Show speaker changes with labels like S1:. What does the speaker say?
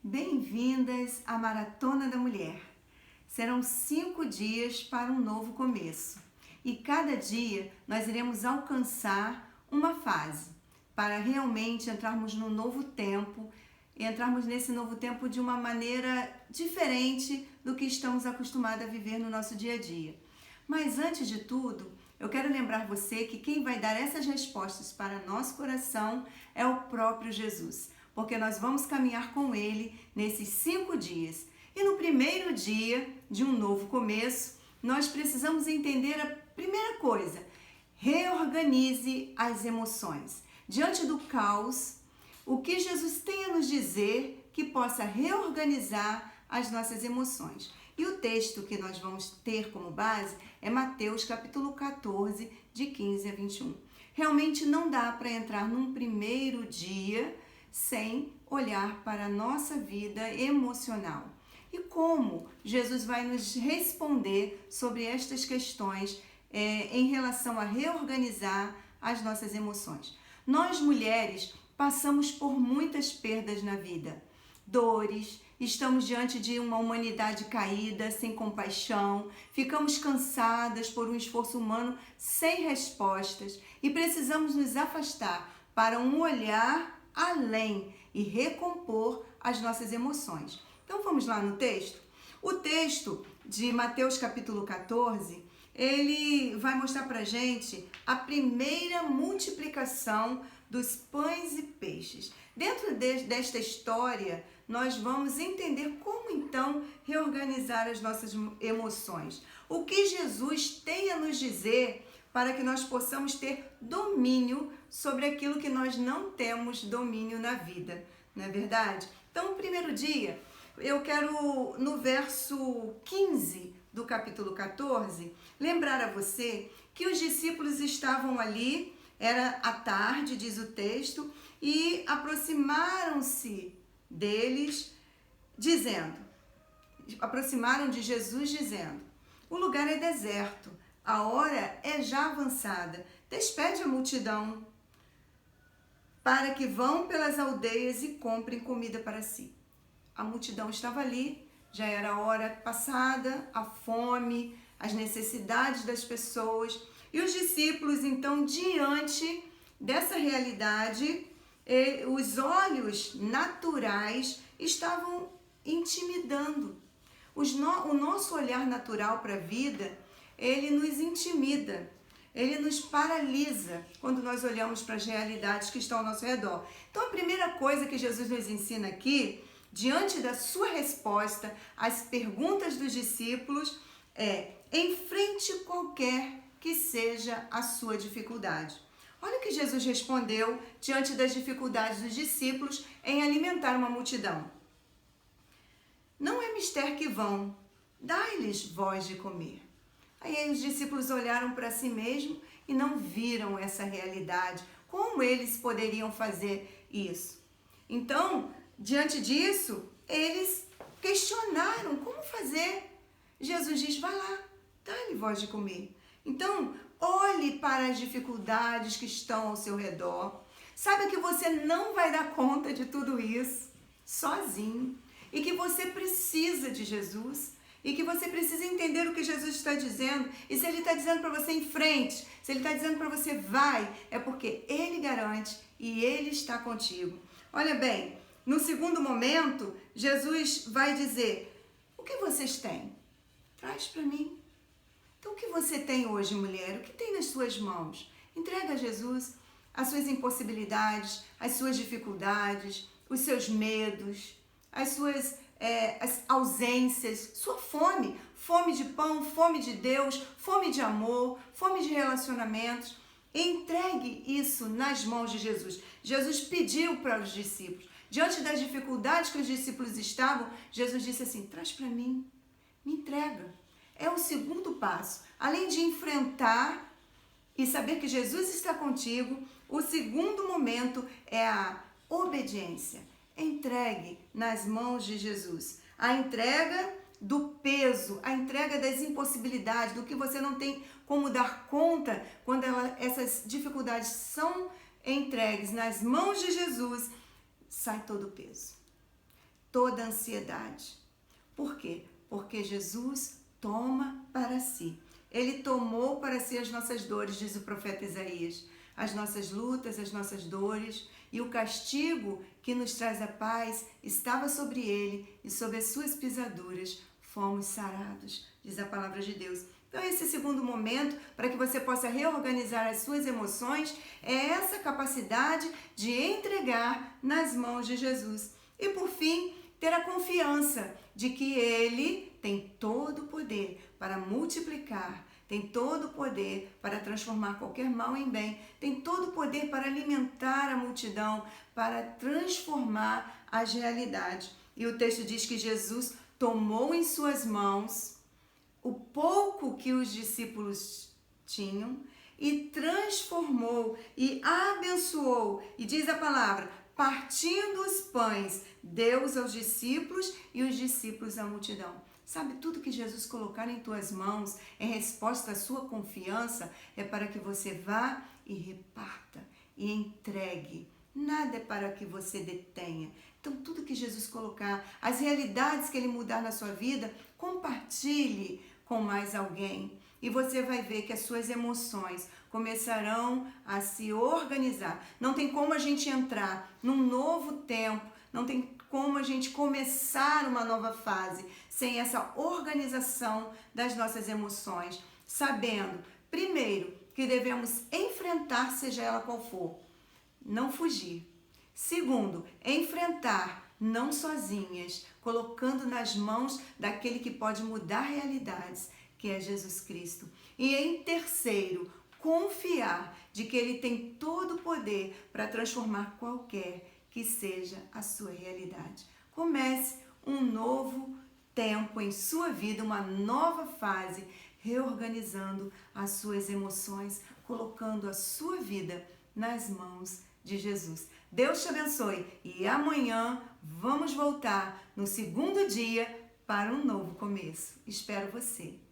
S1: Bem-vindas à Maratona da Mulher. Serão 5 dias para um novo começo e cada dia nós iremos alcançar uma fase para realmente entrarmos no novo tempo, entrarmos nesse novo tempo de uma maneira diferente do que estamos acostumados a viver no nosso dia a dia. Mas antes de tudo, eu quero lembrar você que quem vai dar essas respostas para nosso coração é o próprio Jesus, porque nós vamos caminhar com Ele nesses 5 dias. E no primeiro dia de um novo começo, nós precisamos entender a primeira coisa: reorganize as emoções. Diante do caos, o que Jesus tem a nos dizer que possa reorganizar as nossas emoções. E o texto que nós vamos ter como base é Mateus capítulo 14, de 15 a 21. Realmente não dá para entrar num primeiro dia sem olhar para a nossa vida emocional. E como Jesus vai nos responder sobre estas questões em relação a reorganizar as nossas emoções. Nós mulheres passamos por muitas perdas na vida, dores, estamos diante de uma humanidade caída, sem compaixão, ficamos cansadas por um esforço humano sem respostas e precisamos nos afastar para um olhar além e recompor as nossas emoções. Então vamos lá no texto? O texto de Mateus capítulo 14, ele vai mostrar pra gente a primeira multiplicação dos pães e peixes. Dentro desta história, nós vamos entender como então reorganizar as nossas emoções. O que Jesus tem a nos dizer para que nós possamos ter domínio sobre aquilo que nós não temos domínio na vida, não é verdade? Então, no primeiro dia, eu quero, no verso 15 do capítulo 14, lembrar a você que os discípulos estavam ali, era à tarde, diz o texto, e aproximaram-se deles, aproximaram de Jesus dizendo: o lugar é deserto, a hora é já avançada, despede a multidão para que vão pelas aldeias e comprem comida para si. A multidão estava ali, já era a hora passada, a fome, as necessidades das pessoas. E os discípulos, então, diante dessa realidade, os olhos naturais estavam intimidando. O nosso olhar natural para a vida, ele nos intimida, ele nos paralisa quando nós olhamos para as realidades que estão ao nosso redor. Então, a primeira coisa que Jesus nos ensina aqui, diante da sua resposta às perguntas dos discípulos, é: enfrente qualquer que seja a sua dificuldade. Olha o que Jesus respondeu diante das dificuldades dos discípulos em alimentar uma multidão. Não é mister que vão, dai-lhes voz de comer. Aí os discípulos olharam para si mesmos e não viram essa realidade. Como eles poderiam fazer isso? Então, diante disso, eles questionaram como fazer. Jesus diz: vai lá, dá-lhe voz de comer. Então, olhe para as dificuldades que estão ao seu redor. Saiba que você não vai dar conta de tudo isso sozinho e que você precisa de Jesus e que você precisa entender o que Jesus está dizendo. E se Ele está dizendo para você em frente, se Ele está dizendo para você vai, é porque Ele garante e Ele está contigo. Olha bem, no segundo momento, Jesus vai dizer: o que vocês têm? Traz para mim. Então, o que você tem hoje, mulher? O que tem nas suas mãos? Entrega a Jesus as suas impossibilidades, as suas dificuldades, os seus medos, as suas as ausências, sua fome. Fome de pão, fome de Deus, fome de amor, fome de relacionamentos. Entregue isso nas mãos de Jesus. Jesus pediu para os discípulos. Diante das dificuldades que os discípulos estavam, Jesus disse assim: traz para mim, me entrega. É o segundo passo. Além de enfrentar e saber que Jesus está contigo, o segundo momento é a obediência. Entregue nas mãos de Jesus. A entrega do peso, a entrega das impossibilidades, do que você não tem como dar conta. Quando essas dificuldades são entregues nas mãos de Jesus, sai todo o peso. toda ansiedade. Por quê? Porque Jesus toma para si. Ele tomou para si as nossas dores, diz o profeta Isaías, as nossas lutas, as nossas dores, e o castigo que nos traz a paz estava sobre ele, e sobre as suas pisaduras fomos sarados, diz a palavra de Deus. Então, esse segundo momento, para que você possa reorganizar as suas emoções, é essa capacidade de entregar nas mãos de Jesus. E, por fim, ter a confiança de que Ele tem todo o poder para multiplicar, tem todo o poder para transformar qualquer mal em bem, tem todo o poder para alimentar a multidão, para transformar as realidades. E o texto diz que Jesus tomou em suas mãos o pouco que os discípulos tinham e transformou e abençoou. E diz a palavra, partindo os pães, deu aos discípulos e os discípulos à multidão. Sabe, tudo que Jesus colocar em tuas mãos em resposta à sua confiança é para que você vá e reparta e entregue. Nada é para que você detenha. Então, tudo que Jesus colocar, as realidades que Ele mudar na sua vida, compartilhe com mais alguém. E você vai ver que as suas emoções começarão a se organizar. Não tem como a gente entrar num novo tempo, não tem como a gente começar uma nova fase sem essa organização das nossas emoções, sabendo, primeiro, que devemos enfrentar, seja ela qual for, não fugir. Segundo, enfrentar, não sozinhas, colocando nas mãos daquele que pode mudar realidades, que é Jesus Cristo. E em terceiro, confiar de que Ele tem todo o poder para transformar qualquer que seja a sua realidade. Comece um novo tempo em sua vida, uma nova fase, reorganizando as suas emoções, colocando a sua vida nas mãos de Jesus. Deus te abençoe e amanhã vamos voltar no segundo dia para um novo começo. Espero você.